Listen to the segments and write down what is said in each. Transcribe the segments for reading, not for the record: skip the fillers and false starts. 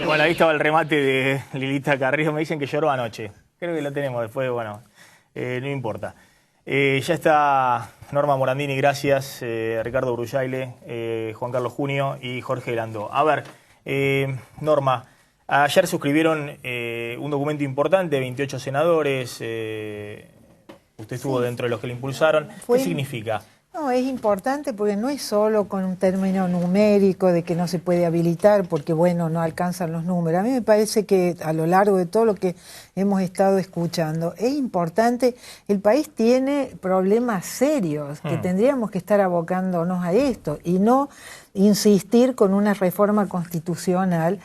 Bueno, ahí estaba el remate de Lilita Carrillo. Me dicen que lloró anoche. Creo que lo tenemos después, bueno, no importa. Ya está Norma Morandini, gracias. Ricardo Brullaile, Juan Carlos Junio y Jorge Landó. A ver, Norma, ayer suscribieron un documento importante, 28 senadores. Usted estuvo dentro de los que lo impulsaron. ¿Qué significa? No, es importante porque no es solo con un término numérico de que no se puede habilitar porque, bueno, no alcanzan los números. A mí me parece que a lo largo de todo lo que hemos estado escuchando, es importante, el país tiene problemas serios que tendríamos que estar abocándonos a esto y no insistir con una reforma constitucional.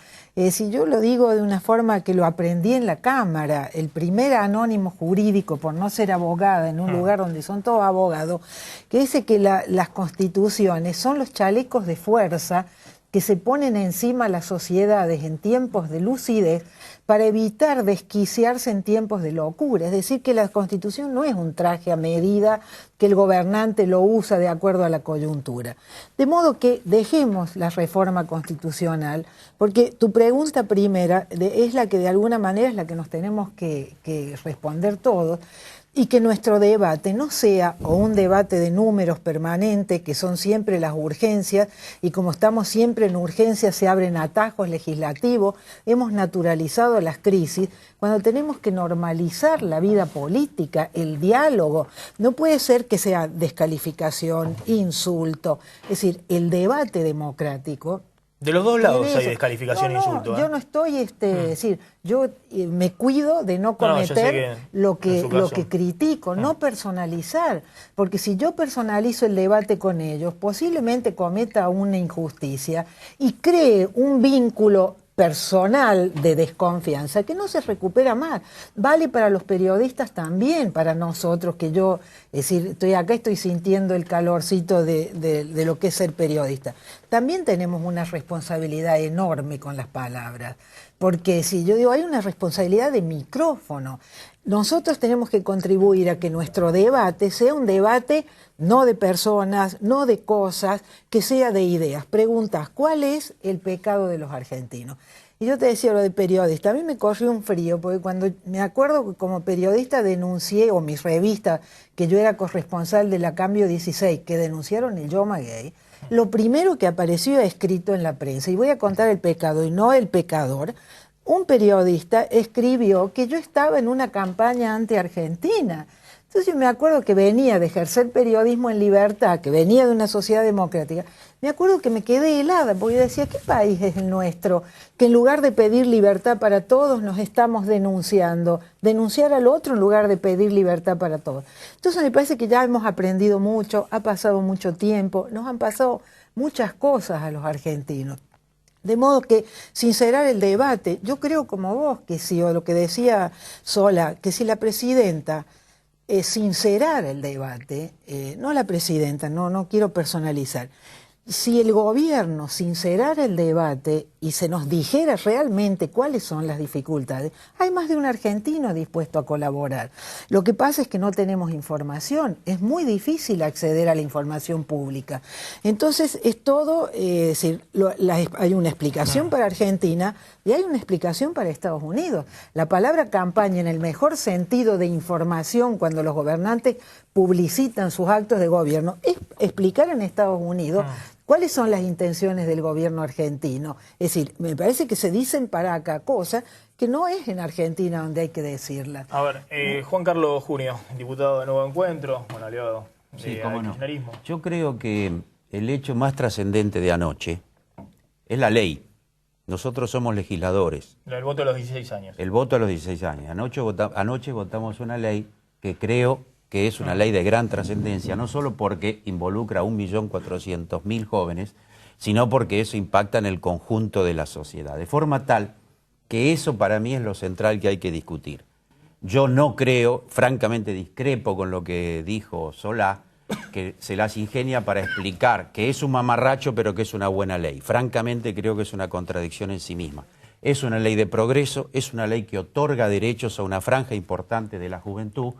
Si yo lo digo de una forma que lo aprendí en la Cámara, el primer anónimo jurídico, por no ser abogada en un lugar donde son todos abogados, que dice que las constituciones son los chalecos de fuerza que se ponen encima a las sociedades en tiempos de lucidez para evitar desquiciarse en tiempos de locura. Es decir, que la Constitución no es un traje a medida que el gobernante lo usa de acuerdo a la coyuntura. De modo que dejemos la reforma constitucional, porque tu pregunta primera es la que de alguna manera es la que nos tenemos que responder todos, y que nuestro debate no sea o un debate de números permanente, que son siempre las urgencias, y como estamos siempre en urgencias se abren atajos legislativos, hemos naturalizado las crisis, cuando tenemos que normalizar la vida política, el diálogo. No puede ser que sea descalificación, insulto, es decir, el debate democrático. De los dos lados hay descalificación e insulto. Yo no estoy, es decir, yo me cuido de no cometer lo que critico, no personalizar, porque si yo personalizo el debate con ellos, posiblemente cometa una injusticia y cree un vínculo personal de desconfianza que no se recupera más. Vale para los periodistas también, para nosotros, que yo, es decir, estoy acá, estoy sintiendo el calorcito de lo que es ser periodista. También tenemos una responsabilidad enorme con las palabras, porque si yo digo, hay una responsabilidad de micrófono. Nosotros tenemos que contribuir a que nuestro debate sea un debate no de personas, no de cosas, que sea de ideas. Preguntas, ¿cuál es el pecado de los argentinos? Y yo te decía lo de periodista, a mí me corrió un frío, porque cuando me acuerdo que como periodista denuncié, o mi revista, que yo era corresponsal de la Cambio 16, que denunciaron el Yoma Gay, lo primero que apareció escrito en la prensa, y voy a contar el pecado y no el pecador, un periodista escribió que yo estaba en una campaña anti-argentina. Entonces yo me acuerdo que venía de ejercer periodismo en libertad, que venía de una sociedad democrática. Me acuerdo que me quedé helada, porque yo decía, ¿qué país es el nuestro? Que en lugar de pedir libertad para todos, nos estamos denunciando. Denunciar al otro en lugar de pedir libertad para todos. Entonces me parece que ya hemos aprendido mucho, ha pasado mucho tiempo, nos han pasado muchas cosas a los argentinos. De modo que sincerar el debate, yo creo como vos, que si, o lo que decía Sola, que si la presidenta sincerar el debate, no la presidenta, no quiero personalizar, si el gobierno sincerara el debate y se nos dijera realmente cuáles son las dificultades, hay más de un argentino dispuesto a colaborar. Lo que pasa es que no tenemos información, es muy difícil acceder a la información pública. Entonces es todo, es decir, hay una explicación para Argentina y hay una explicación para Estados Unidos. La palabra campaña en el mejor sentido de información cuando los gobernantes publicitan sus actos de gobierno es explicar en Estados Unidos ¿cuáles son las intenciones del gobierno argentino? Es decir, me parece que se dicen para acá cosas que no es en Argentina donde hay que decirlas. A ver, Juan Carlos Junio, diputado de Nuevo Encuentro, aliado del kirchnerismo. Yo creo que el hecho más trascendente de anoche es la ley. Nosotros somos legisladores. El voto a los 16 años. El voto a los 16 años. Anoche votamos una ley que creo que es una ley de gran trascendencia, no solo porque involucra a 1.400.000 jóvenes, sino porque eso impacta en el conjunto de la sociedad. De forma tal que eso para mí es lo central que hay que discutir. Yo no creo, francamente discrepo con lo que dijo Solá, que se las ingenia para explicar que es un mamarracho pero que es una buena ley. Francamente creo que es una contradicción en sí misma. Es una ley de progreso, es una ley que otorga derechos a una franja importante de la juventud,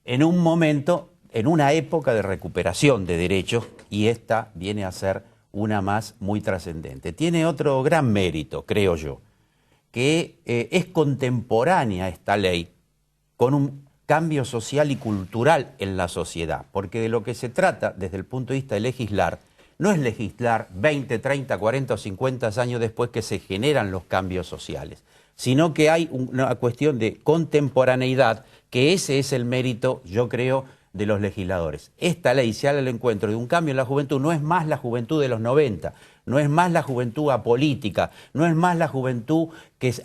en un momento, en una época de recuperación de derechos, y esta viene a ser una más muy trascendente. Tiene otro gran mérito, creo yo, que es contemporánea esta ley con un cambio social y cultural en la sociedad, porque de lo que se trata desde el punto de vista de legislar, no es legislar 20, 30, 40 o 50 años después que se generan los cambios sociales, sino que hay una cuestión de contemporaneidad, que ese es el mérito, yo creo, de los legisladores. Esta ley, si sale al encuentro de un cambio en la juventud, no es más la juventud de los 90, no es más la juventud apolítica, no es más la juventud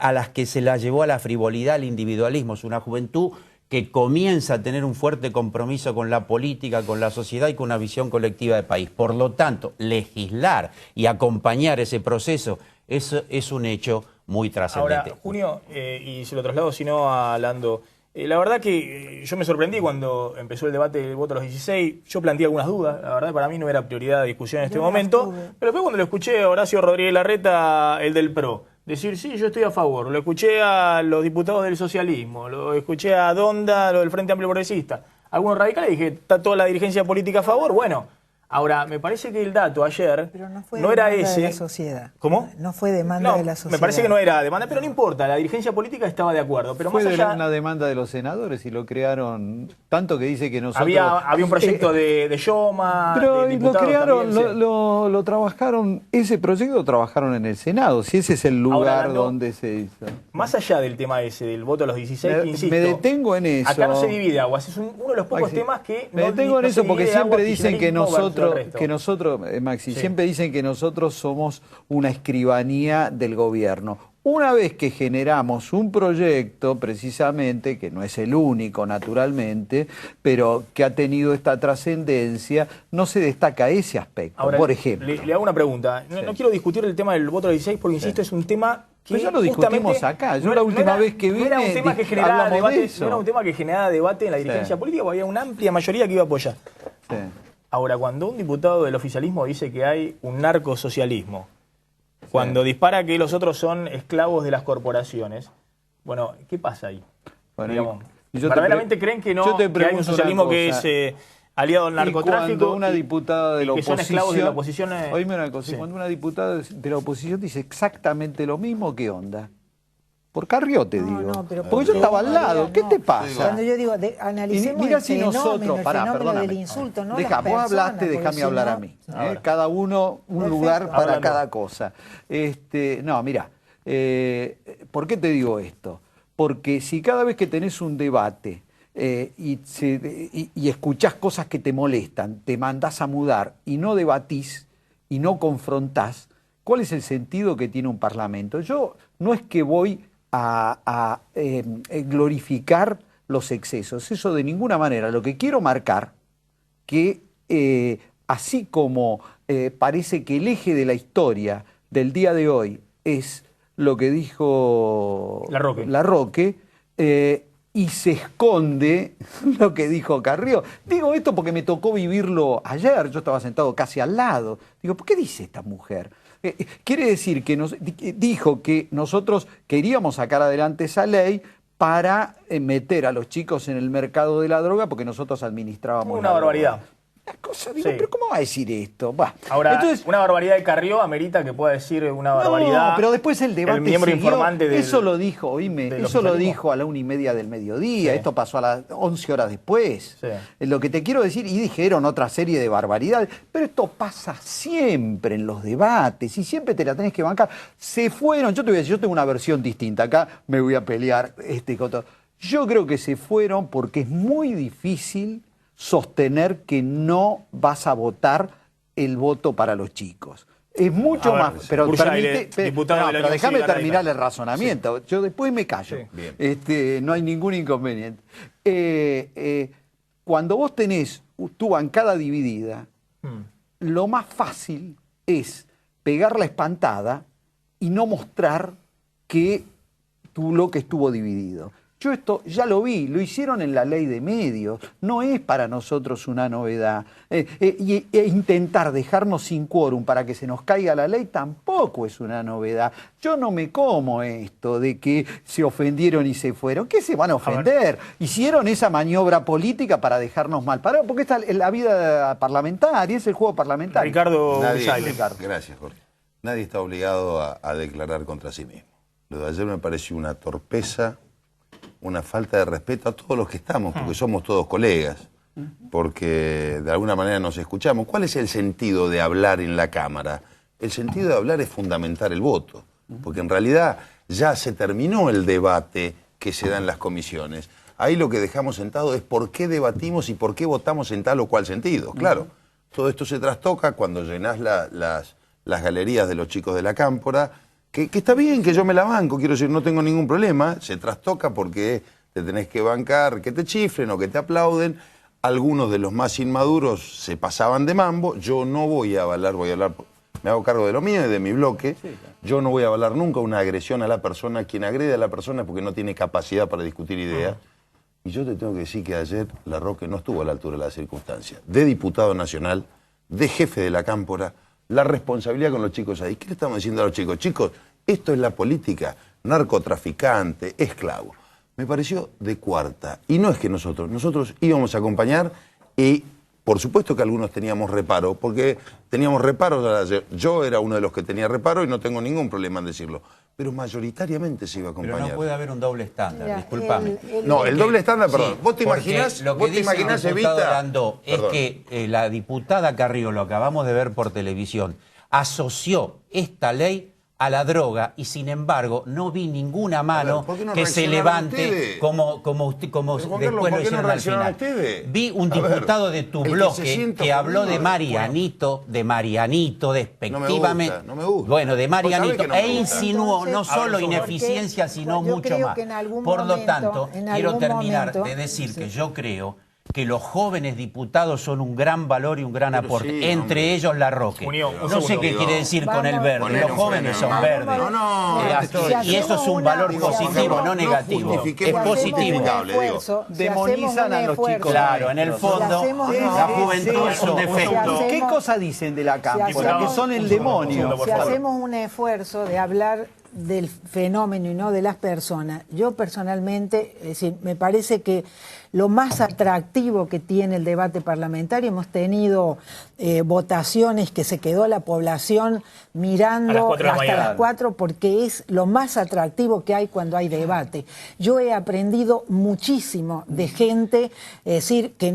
a las que se la llevó a la frivolidad, al individualismo, es una juventud que comienza a tener un fuerte compromiso con la política, con la sociedad y con una visión colectiva de país. Por lo tanto, legislar y acompañar ese proceso, eso es un hecho muy trascendente. Ahora, Junio, y se lo traslado si no a Lando, la verdad que yo me sorprendí cuando empezó el debate del voto a los 16, yo planteé algunas dudas, la verdad para mí no era prioridad de discusión en este momento, pero después cuando lo escuché a Horacio Rodríguez Larreta, el del PRO, decir, sí, yo estoy a favor. Lo escuché a los diputados del socialismo, lo escuché a Donda, lo del Frente Amplio Progresista. Algunos radicales dije, está toda la dirigencia política a favor. Bueno, ahora, me parece que el dato ayer no era ese. De la sociedad. ¿Cómo? No fue demanda de la sociedad. Me parece que no era demanda, pero no importa, la dirigencia política estaba de acuerdo. Pero fue más allá, una demanda de los senadores y lo crearon, tanto que dice que nosotros... Había un proyecto de Yoma, pero de lo crearon, también, lo trabajaron, ese proyecto lo trabajaron en el Senado, si ese es el lugar ahora, donde se hizo. Más allá del tema ese, del voto a los 16, insisto, me detengo en eso. Acá no se divide aguas, es uno de los pocos temas que... Me detengo en eso porque siempre dicen que nosotros, Maxi, Sí. siempre dicen que nosotros somos una escribanía del gobierno. Una vez que generamos un proyecto, precisamente, que no es el único, naturalmente, pero que ha tenido esta trascendencia, no se destaca ese aspecto. Ahora, por ejemplo. Le hago una pregunta. No quiero discutir el tema del voto a los 16 porque, insisto, es un tema que pero ya lo discutimos acá. Yo la última vez que vine, no era un tema que generaba debate, de eso. no era un tema que generaba debate en la dirigencia política, porque había una amplia mayoría que iba a apoyar. Sí. Ahora, cuando un diputado del oficialismo dice que hay un narcosocialismo, cuando dispara que los otros son esclavos de las corporaciones, bueno, ¿qué pasa ahí? Bueno, digamos, ¿verdaderamente creen que no, que hay un socialismo que es aliado al narcotráfico? Cuando una diputada de la que son esclavos de la oposición... Oíme una cosa, cuando una diputada de la oposición dice exactamente lo mismo, ¿qué onda? Por Carrió te digo. No, porque yo estaba al lado. ¿Qué te pasa? Cuando yo digo, analicemos mira el si fenómeno, nosotros, el fenómeno del insulto, no las vos hablaste, déjame hablar a mí. Cada uno un lugar para cada cosa. No, mira, ¿por qué te digo esto? Porque si cada vez que tenés un debate y escuchás cosas que te molestan, te mandás a mudar y no debatís y no confrontás, ¿cuál es el sentido que tiene un parlamento? Yo no es que voy a glorificar los excesos, eso de ninguna manera. Lo que quiero marcar, que así como parece que el eje de la historia del día de hoy es lo que dijo Larroque, y se esconde lo que dijo Carrió. Digo esto porque me tocó vivirlo ayer, yo estaba sentado casi al lado. Digo, ¿por qué dice esta mujer? Quiere decir que dijo que nosotros queríamos sacar adelante esa ley para meter a los chicos en el mercado de la droga porque nosotros administrábamos una barbaridad. Una cosa, digo, pero ¿cómo va a decir esto? Bah. Ahora, entonces, una barbaridad de Carrió amerita que pueda decir una barbaridad. No, pero después el debate miembro informante del, eso lo dijo, oíme, eso lo dijo a la 1:30 del mediodía, sí. Esto pasó a las 11 horas después. Sí. Lo que te quiero decir, y dijeron otra serie de barbaridades, pero esto pasa siempre en los debates y siempre te la tenés que bancar. Se fueron, yo te voy a decir, yo tengo una versión distinta, acá me voy a pelear con todo. Yo creo que se fueron porque es muy difícil sostener que no vas a votar el voto para los chicos. Es mucho más... Pero, pero déjame terminar el razonamiento. Sí. Yo después me callo. Sí. No hay ningún inconveniente. Cuando vos tenés tu bancada dividida, lo más fácil es pegar la espantada y no mostrar que tu bloque estuvo dividido. Yo esto ya lo vi, lo hicieron en la ley de medios, no es para nosotros una novedad. E intentar dejarnos sin quórum para que se nos caiga la ley tampoco es una novedad. Yo no me como esto de que se ofendieron y se fueron. ¿Qué se van a ofender? Hicieron esa maniobra política para dejarnos mal parados, porque esta es la vida parlamentaria, es el juego parlamentario. Ricardo Gracias, Jorge. Nadie está obligado a declarar contra sí mismo. Lo de ayer me pareció una torpeza, una falta de respeto a todos los que estamos, porque somos todos colegas, porque de alguna manera nos escuchamos. ¿Cuál es el sentido de hablar en la Cámara? El sentido de hablar es fundamentar el voto, porque en realidad ya se terminó el debate que se da en las comisiones. Ahí lo que dejamos sentado es por qué debatimos y por qué votamos en tal o cual sentido. Claro, todo esto se trastoca cuando llenás las galerías de los chicos de la Cámpora, que está bien, que yo me la banco, quiero decir, no tengo ningún problema, se trastoca porque te tenés que bancar, que te chiflen o que te aplauden. Algunos de los más inmaduros se pasaban de mambo. Yo no voy a avalar, me hago cargo de lo mío y de mi bloque. Sí, claro. Yo no voy a avalar nunca una agresión a la persona. Quien agrede a la persona es porque no tiene capacidad para discutir ideas. Y yo te tengo que decir que ayer Larroque no estuvo a la altura de las circunstancias. De diputado nacional, de jefe de la Cámpora, la responsabilidad con los chicos ahí. ¿Qué le estamos diciendo a los chicos? Chicos, esto es la política, narcotraficante, esclavo. Me pareció de cuarta. Y no es que nosotros íbamos a acompañar y por supuesto que algunos teníamos reparo, porque teníamos reparos. Yo era uno de los que tenía reparo y no tengo ningún problema en decirlo. Pero mayoritariamente se iba a acompañar. Pero no puede haber un doble estándar, discúlpame. No, el doble estándar, perdón. Sí, ¿Vos te imaginás, lo que dice el diputado Evita? Landó es que la diputada Carrió, lo acabamos de ver por televisión, asoció esta ley a la droga y sin embargo no vi ninguna mano que se levante como después lo hicieron al final. Vi un diputado de tu bloque que habló de Marianito, despectivamente. No me gusta. Bueno, de Marianito, e insinuó no solo ineficiencia, sino mucho más. Por lo tanto, quiero terminar de decir que yo creo que los jóvenes diputados son un gran valor y un gran aporte, sí, entre ellos Larroque. No sé qué quiere decir con el verde, los jóvenes son verdes. Y eso es un valor positivo, no negativo. Es positivo. Demonizan a los chicos. Claro, en el fondo, la juventud es un defecto. ¿Qué cosa dicen de la Cámpora? Que son el demonio. Si hacemos un esfuerzo de hablar del fenómeno y no de las personas, yo personalmente, es decir, me parece que lo más atractivo que tiene el debate parlamentario, hemos tenido votaciones que se quedó la población mirando hasta las 4 porque es lo más atractivo que hay cuando hay debate. Yo he aprendido muchísimo de gente, es decir, que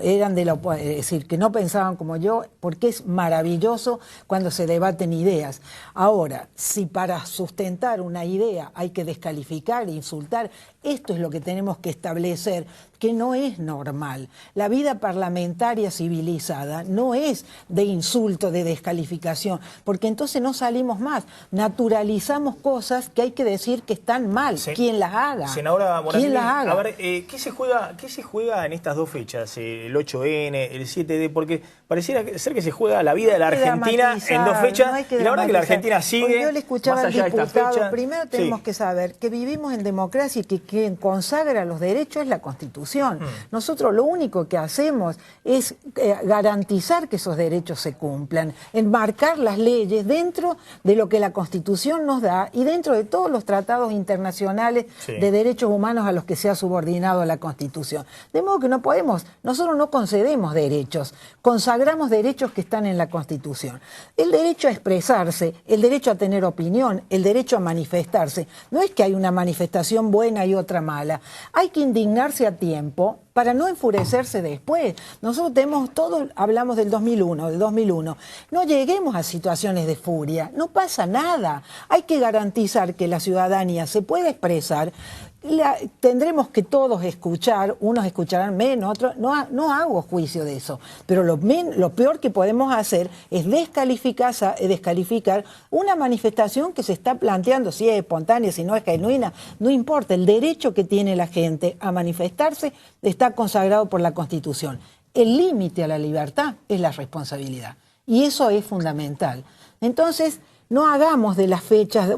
eran es decir, que no pensaban como yo, porque es maravilloso cuando se debaten ideas. Ahora, si para sustentar una idea hay que descalificar, insultar, esto es lo que tenemos que establecer, que no es normal. La vida parlamentaria civilizada no es de insulto, de descalificación, porque entonces no salimos más. Naturalizamos cosas que hay que decir que están mal. ¿Quién las haga? Senadora Morandini, ¿quién las haga? A ver, ¿qué se juega en estas dos fechas? El 8N, el 7D, porque pareciera ser que se juega la vida de la Argentina en dos fechas, y la verdad que la Argentina sigue. Porque yo le escuchaba al diputado, primero tenemos que saber que vivimos en democracia y que quien consagra los derechos es la Constitución. Nosotros lo único que hacemos es garantizar que esos derechos se cumplan, enmarcar las leyes dentro de lo que la Constitución nos da y dentro de todos los tratados internacionales de derechos humanos a los que se ha subordinado la Constitución. De modo que nosotros no concedemos derechos, consagramos derechos que están en la Constitución. El derecho a expresarse, el derecho a tener opinión, el derecho a manifestarse. No es que hay una manifestación buena y otra mala. Hay que indignarse a tiempo para no enfurecerse después. Nosotros todos hablamos del 2001. No lleguemos a situaciones de furia, no pasa nada. Hay que garantizar que la ciudadanía se pueda expresar. Tendremos que todos escuchar, unos escucharán menos, otros, no hago juicio de eso, pero lo peor que podemos hacer es descalificar una manifestación que se está planteando, si es espontánea, si no es genuina, no importa, el derecho que tiene la gente a manifestarse está consagrado por la Constitución. El límite a la libertad es la responsabilidad, y eso es fundamental. Entonces, no hagamos de las fechas,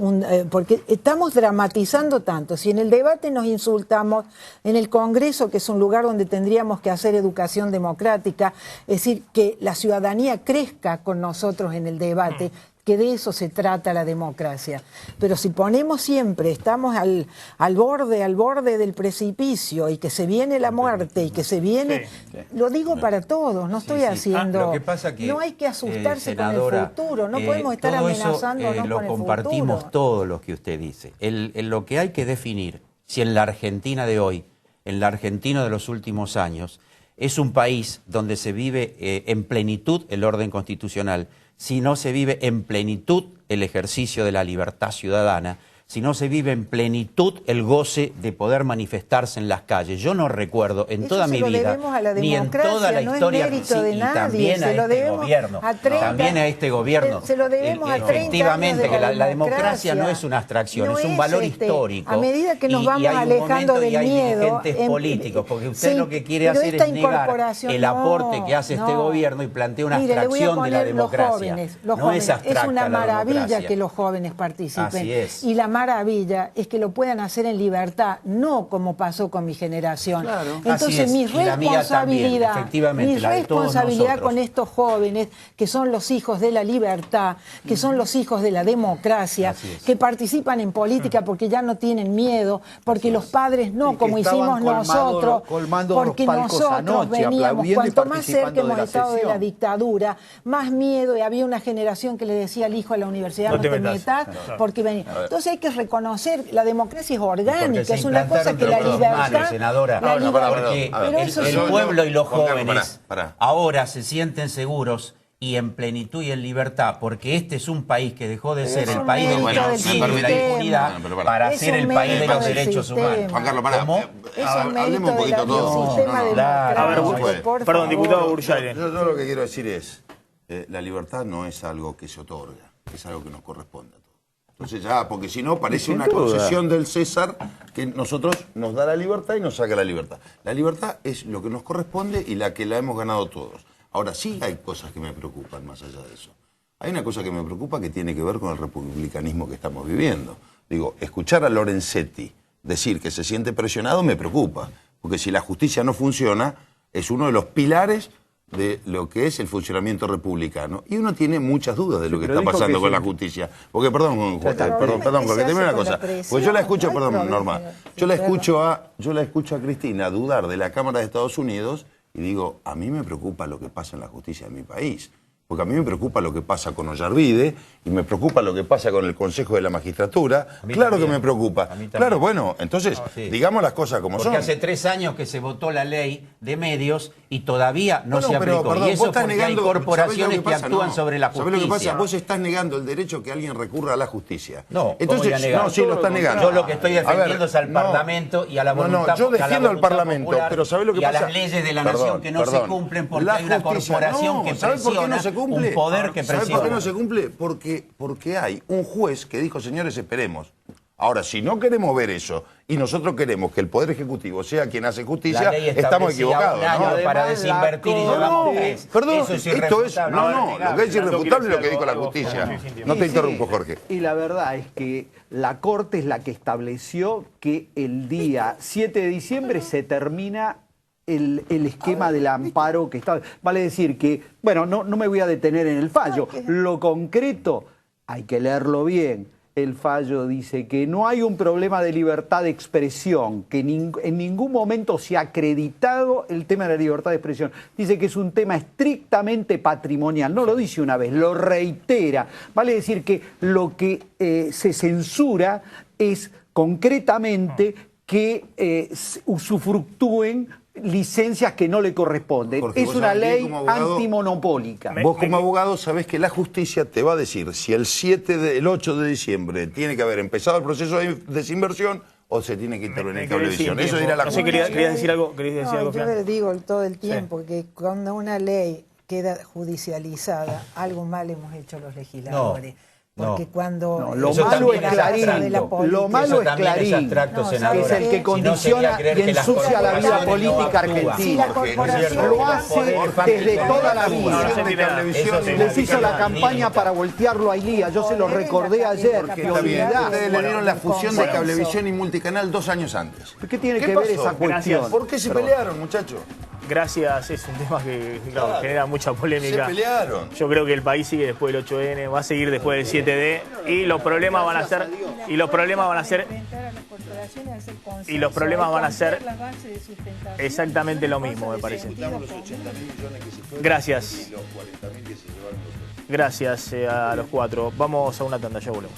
porque estamos dramatizando tanto. Si en el debate nos insultamos, en el Congreso, que es un lugar donde tendríamos que hacer educación democrática, es decir, que la ciudadanía crezca con nosotros en el debate, que de eso se trata la democracia. Pero si ponemos siempre, estamos al borde del precipicio y que se viene la muerte y que se viene... Lo digo para todos, no estoy haciendo... Lo que pasa que, no hay que asustarse senadora, con el futuro, no podemos estar amenazándonos con el futuro. Lo compartimos todo lo que usted dice. Lo que hay que definir, si en la Argentina de hoy, en la Argentina de los últimos años, es un país donde se vive en plenitud el orden constitucional, si no se vive en plenitud el ejercicio de la libertad ciudadana, si no se vive en plenitud el goce de poder manifestarse en las calles. Yo no recuerdo en toda mi vida, ni en toda la historia, y también a este gobierno, también a este gobierno, se lo debemos a 30 efectivamente años de que la democracia no es una abstracción, no es un valor histórico. A medida que nos vamos alejando del miedo, dirigentes políticos, porque usted lo que quiere hacer es negar el aporte que hace este gobierno y plantea una abstracción de la democracia. No es abstracta. Es una maravilla que los jóvenes participen. Así es. Y la maravilla es que lo puedan hacer en libertad, no como pasó con mi generación. Claro. Entonces mi responsabilidad con estos jóvenes, que son los hijos de la libertad, que son los hijos de la democracia, que participan en política porque ya no tienen miedo, porque los padres no, como hicimos nosotros, porque nosotros veníamos, cuanto más cerca hemos estado de la dictadura, más miedo, y había una generación que le decía al hijo a la universidad, no te metas, porque venía. Entonces hay que reconocer, la democracia es orgánica, es una cosa que la libertad... Senadora, porque el pueblo y los jóvenes ahora se sienten seguros y en plenitud y en libertad, porque este es un país que dejó de ser el país del genocidio y la impunidad para ser el país de los derechos humanos. Juan Carlos, hablemos un poquito todos. Perdón, diputado Burjaile. Yo lo que quiero decir es, la libertad no es algo que se otorga, es algo que nos corresponde a todos. Entonces ya, porque si no parece una concesión del César que nosotros nos da la libertad y nos saca la libertad. La libertad es lo que nos corresponde y la que la hemos ganado todos. Ahora sí hay cosas que me preocupan más allá de eso. Hay una cosa que me preocupa que tiene que ver con el republicanismo que estamos viviendo. Digo, escuchar a Lorenzetti decir que se siente presionado me preocupa, porque si la justicia no funciona, es uno de los pilares de lo que es el funcionamiento republicano. Y uno tiene muchas dudas de lo que está pasando con la justicia. Porque, perdón, porque termino una cosa. Porque yo la escucho, Norma, yo la escucho a Cristina dudar de la Cámara de Estados Unidos y digo, a mí me preocupa lo que pasa en la justicia de mi país. Porque a mí me preocupa lo que pasa con Ollarvide y me preocupa lo que pasa con el Consejo de la Magistratura. Claro que me preocupa. Claro, bueno, entonces, digamos las cosas como son. Porque hace 3 años que se votó la ley de medios y todavía no se aplicó. Y eso porque hay corporaciones que actúan sobre la justicia. ¿Sabés lo que pasa? Vos estás negando el derecho que alguien recurra a la justicia. No, entonces, no, sí lo estás negando. Yo lo que estoy defendiendo es al Parlamento y a la voluntad yo defiendo al Parlamento, pero ¿sabés lo que pasa? Y a las leyes de la nación que no se cumplen porque hay una corporación que presiona. Un poder que presiona. ¿Sabes por qué no se cumple? Porque hay un juez que dijo, señores, esperemos. Ahora, si no queremos ver eso y nosotros queremos que el Poder Ejecutivo sea quien hace justicia, estamos equivocados. ¿No? Para desinvertir y llevamos perdón, esto es lo que es irrefutable es lo que dijo la justicia. No te interrumpo, Jorge. Y la verdad es que la Corte es la que estableció que el día 7 de diciembre se termina el esquema del amparo que está... Vale decir que, bueno, no me voy a detener en el fallo. Lo concreto, hay que leerlo bien. El fallo dice que no hay un problema de libertad de expresión, que en ningún momento se ha acreditado el tema de la libertad de expresión. Dice que es un tema estrictamente patrimonial. No lo dice una vez, lo reitera. Vale decir que lo que se censura es concretamente que usufructúen licencias que no le corresponden. Jorge, es una ley antimonopólica. Vos como abogado sabés que la justicia te va a decir si el 8 de diciembre tiene que haber empezado el proceso de desinversión o se tiene que intervenir en cablevisión. Eso dirá la justicia. ¿Querías decir algo? Yo le digo todo el tiempo que cuando una ley queda judicializada, algo mal hemos hecho los legisladores. Porque cuando... lo malo es Clarín. Lo malo es Clarín, es el que condiciona y ensucia la vida política argentina. Lo hace desde toda la vida. Les hizo la campaña para voltearlo a Ilía. Yo se lo recordé ayer. Ustedes le dieron la fusión de Cablevisión y Multicanal 2 años antes. ¿Qué tiene que ver esa cuestión? ¿Por qué se pelearon, muchachos? Gracias, es un tema que claro, genera mucha polémica. Se pelearon. Yo creo que el país sigue después del 8N, va a seguir después del 7D y los problemas van a ser exactamente lo mismo, me parece. Gracias. Gracias a los cuatro. Vamos a una tanda, ya volvemos.